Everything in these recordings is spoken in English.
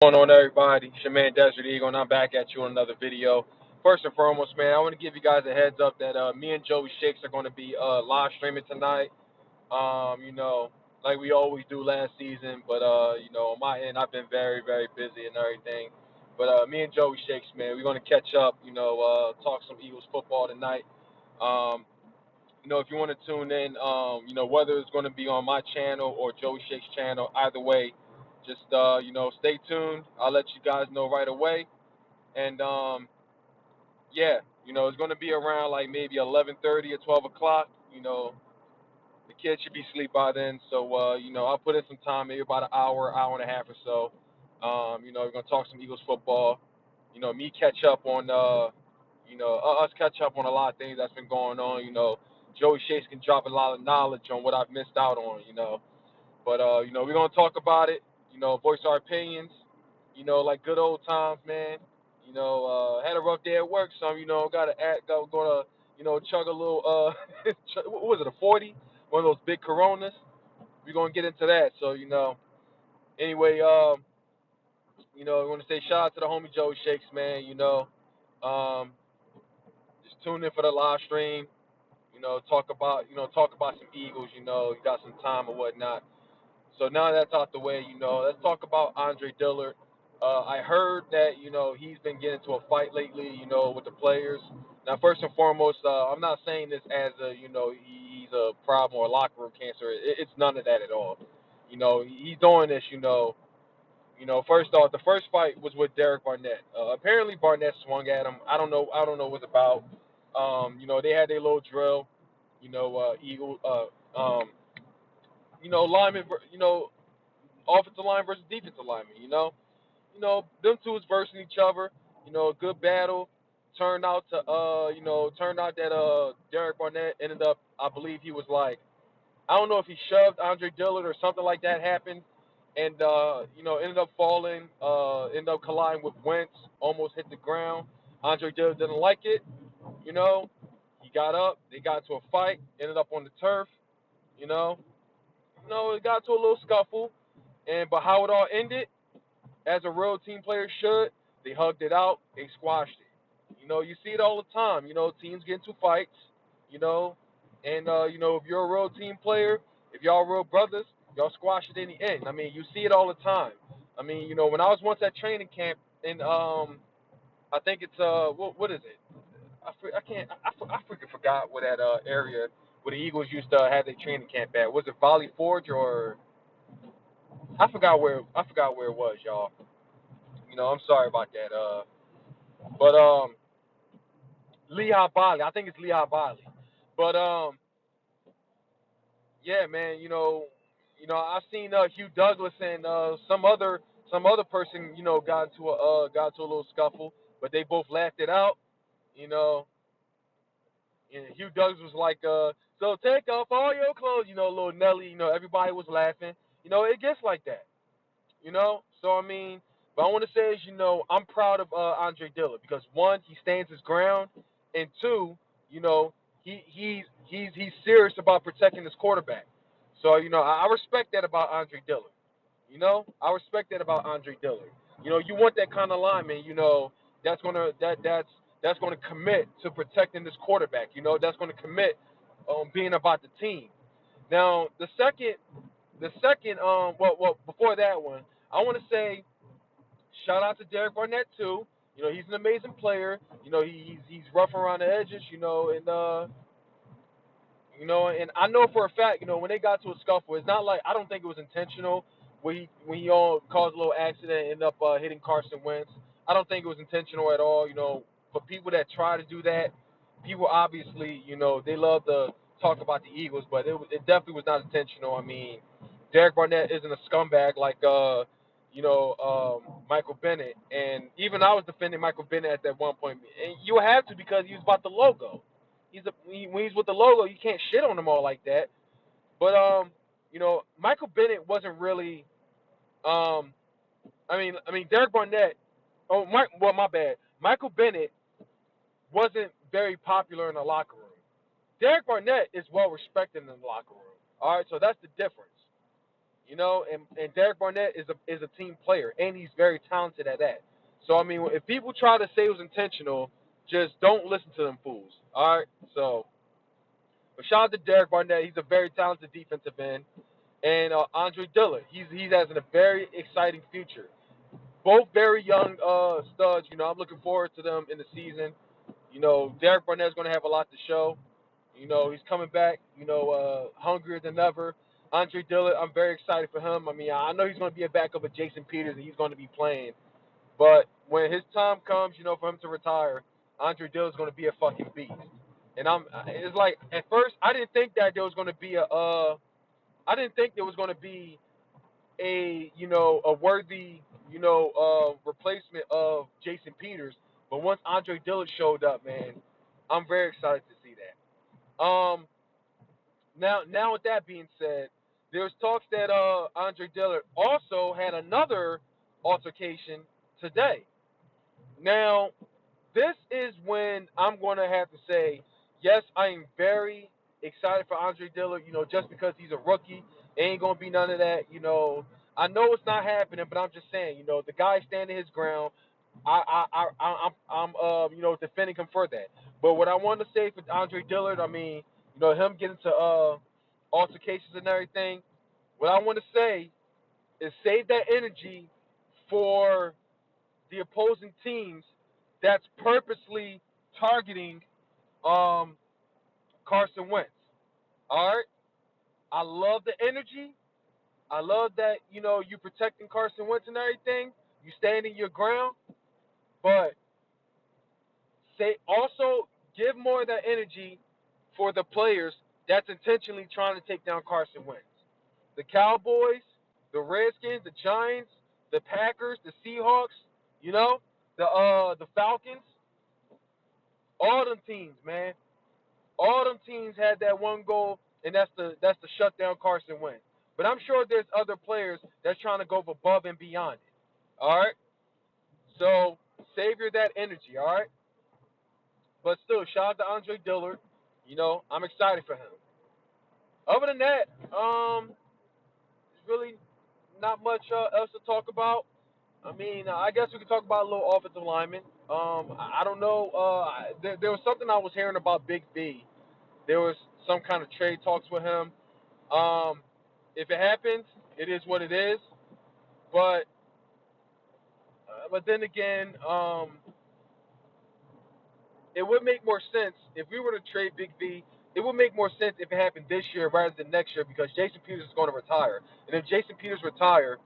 What's going on, everybody? It's your man Desert Eagle, and I'm back at you on another video. First and foremost, man, I want to give you guys a heads up that me and Joey Shakes are going to be live streaming tonight. Like we always do last season, but on my end, I've been very, very busy and everything. But me and Joey Shakes, man, we're going to catch up. Talk some Eagles football tonight. Um, if you want to tune in, whether it's going to be on my channel or Joey Shakes' channel, either way, just stay tuned. I'll let you guys know right away. And yeah, it's going to be around like maybe 11:30 or 12 o'clock. The kids should be asleep by then. So I'll put in some time, maybe about an hour, hour and a half or so. We're going to talk some Eagles football. Me catch up on us catch up on a lot of things that's been going on. Joey Shakes can drop a lot of knowledge on what I've missed out on. But we're gonna talk about it. Voice our opinions. Like good old times, man. Had a rough day at work, so gotta act. Gonna chug a little. What was it? A 40? One of those big Coronas. We're gonna get into that. So anyway, I want to say shout out to the homie Joey Shakes, man. Um, just tune in for the live stream. Talk about some Eagles. You got some time or whatnot. So now that's out the way, let's talk about Andre Dillard. I heard that he's been getting into a fight lately, with the players. Now, first and foremost, I'm not saying this as a he's a problem or a locker room cancer. It's none of that at all. He's doing this. First off, the first fight was with Derek Barnett. Apparently, Barnett swung at him. I don't know. What it's about. They had their little drill. Eagle. Lineman. Offensive line versus defensive lineman. Them two was versing each other. A good battle. Turned out that Derek Barnett ended up, I believe he was like, I don't know if he shoved Andre Dillard or something like that happened, and ended up falling, ended up colliding with Wentz, almost hit the ground. Andre Dillard didn't like it. You know, he got up. They got into a fight. Ended up on the turf. You know, it got to a little scuffle, but how it all ended, as a real team player should, they hugged it out, they squashed it. You see it all the time. Teams get into fights, you know, and if you're a real team player, if y'all real brothers, y'all squash it in the end. I mean, you see it all the time. I mean, when I was once at training camp in I think it's what is it? I can't I freaking forgot what that area where the Eagles used to have their training camp at. Was it Valley Forge or I forgot where it was, y'all. I'm sorry about that. But Lehigh Valley, I think it's Lehigh Valley. But yeah, man, I've seen Hugh Douglas and some other person, got to a little scuffle, but they both laughed it out. You know, and Hugh Douglas was like, so take off all your clothes, little Nelly. Everybody was laughing. It gets like that. So I mean, but I want to say is, I'm proud of Andre Dillard because one, he stands his ground, and two, you know, he's serious about protecting his quarterback. So I respect that about Andre Dillard. I respect that about Andre Dillard. You want that kind of lineman, that's gonna commit to protecting this quarterback. That's gonna commit on being about the team. Now the second, before that one, I want to say shout out to Derek Barnett too. He's an amazing player. He's rough around the edges. And I know for a fact, when they got to a scuffle, it's not like I don't think it was intentional. When he all caused a little accident and ended up hitting Carson Wentz. I don't think it was intentional at all. For people that try to do that, people obviously, they love to talk about the Eagles, but it definitely was not intentional. I mean, Derek Barnett isn't a scumbag like Michael Bennett, and even I was defending Michael Bennett at that one point, and you have to because he was about the logo. When he's with the logo, you can't shit on him all like that. But Michael Bennett wasn't really. Um, I mean, Derek Barnett. My bad. Michael Bennett wasn't very popular in the locker room. Derek Barnett is well respected in the locker room. All right, so that's the difference. You know, and Derek Barnett is a team player, and he's very talented at that. So I mean, if people try to say it was intentional, just don't listen to them fools. All right. So, but shout out to Derek Barnett. He's a very talented defensive end, and Andre Dillard. He's has a very exciting future. Both very young studs. You know, I'm looking forward to them in the season. You know, Derek Barnett's going to have a lot to show. You know, he's coming back, you know, hungrier than ever. Andre Dillard, I'm very excited for him. I mean, I know he's going to be a backup of Jason Peters and he's going to be playing. But when his time comes, you know, for him to retire, Andre Dillard's going to be a fucking beast. And it's like, at first, I didn't think that there was going to be I didn't think there was going to be you know, a worthy, you know, replacement of Jason Peters. But once Andre Dillard showed up, man, I'm very excited to see that. Now with that being said, there's talks that Andre Dillard also had another altercation today. Now, this is when I'm going to have to say, yes, I am very excited for Andre Dillard. You know, just because he's a rookie, ain't going to be none of that. You know, I know it's not happening, but I'm just saying, you know, the guy standing his ground. I'm you know, defending him for that. But what I want to say for Andre Dillard, I mean, you know, him getting to altercations and everything. What I want to say is save that energy for the opposing teams that's purposely targeting Carson Wentz. All right, I love the energy. I love that, you know, you protecting Carson Wentz and everything. You standing your ground, but say also give more of that energy for the players that's intentionally trying to take down Carson Wentz. The Cowboys, the Redskins, the Giants, the Packers, the Seahawks, you know, the Falcons, all them teams, man. All them teams had that one goal, and that's to shut down Carson Wentz. But I'm sure there's other players that's trying to go above and beyond it. All right. So savor that energy. All right. But still, shout out to Andre Dillard. You know, I'm excited for him. Other than that, there's really not much else to talk about. I mean, I guess we could talk about a little offensive lineman. I don't know. There was something I was hearing about Big V. There was some kind of trade talks with him. Um, if it happens, it is what it is. But then again, it would make more sense if we were to trade Big V. It would make more sense if it happened this year rather than next year because Jason Peters is going to retire. And if Jason Peters retire,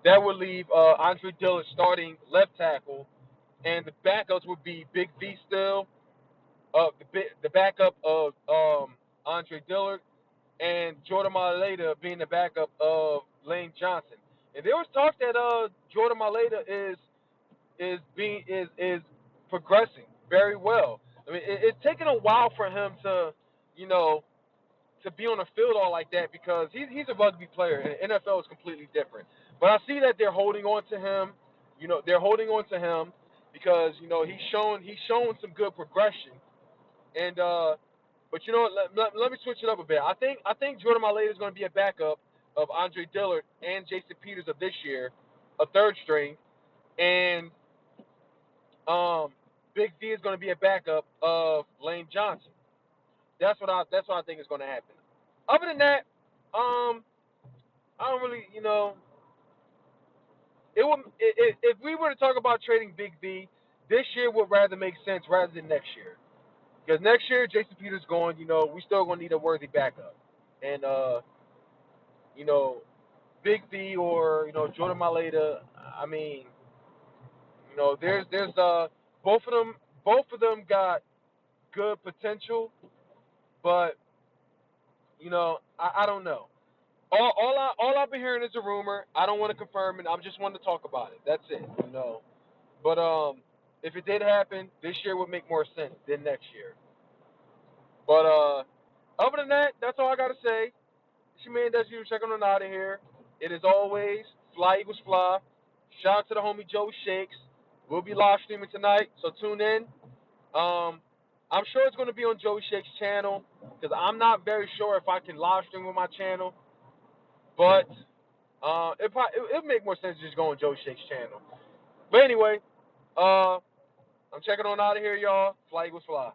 that would leave Andre Dillard starting left tackle, and the backups would be Big V still, the backup of Andre Dillard, and Jordan Mailata being the backup of Lane Johnson. And there was talk that Jordan Mailata is progressing very well. I mean, it's taken a while for him to, you know, to be on the field all like that because he's a rugby player and NFL is completely different. But I see that they're holding on to him. You know, they're holding on to him because you know he's shown some good progression. And but you know what? Let me switch it up a bit. I think Jordan Mailata is going to be a backup of Andre Dillard and Jason Peters of this year, a third string, and Big V is going to be a backup of Lane Johnson. That's what I think is going to happen. Other than that, I don't really, you know, if we were to talk about trading Big V, this year would rather make sense rather than next year. Because next year Jason Peters going, you know, we still gonna need a worthy backup, and you know, Big V or you know Jordan Mailata. I mean, you know, there's both of them got good potential, but you know, I don't know. All I've been hearing is a rumor. I don't want to confirm it. I'm just wanting to talk about it. That's it. You know. But if it did happen, this year would make more sense than next year. But other than that, that's all I gotta say. It's your man that's you checking on out of here. It is always Fly Eagles Fly. Shout out to the homie Joey Shakes. We'll be live streaming tonight, so tune in. Um, I'm sure it's going to be on Joey Shakes' channel because I'm not very sure if I can live stream with my channel. But it'll make more sense to just go on Joey Shakes' channel. But anyway, I'm checking on out of here, y'all. Fly Eagles fly.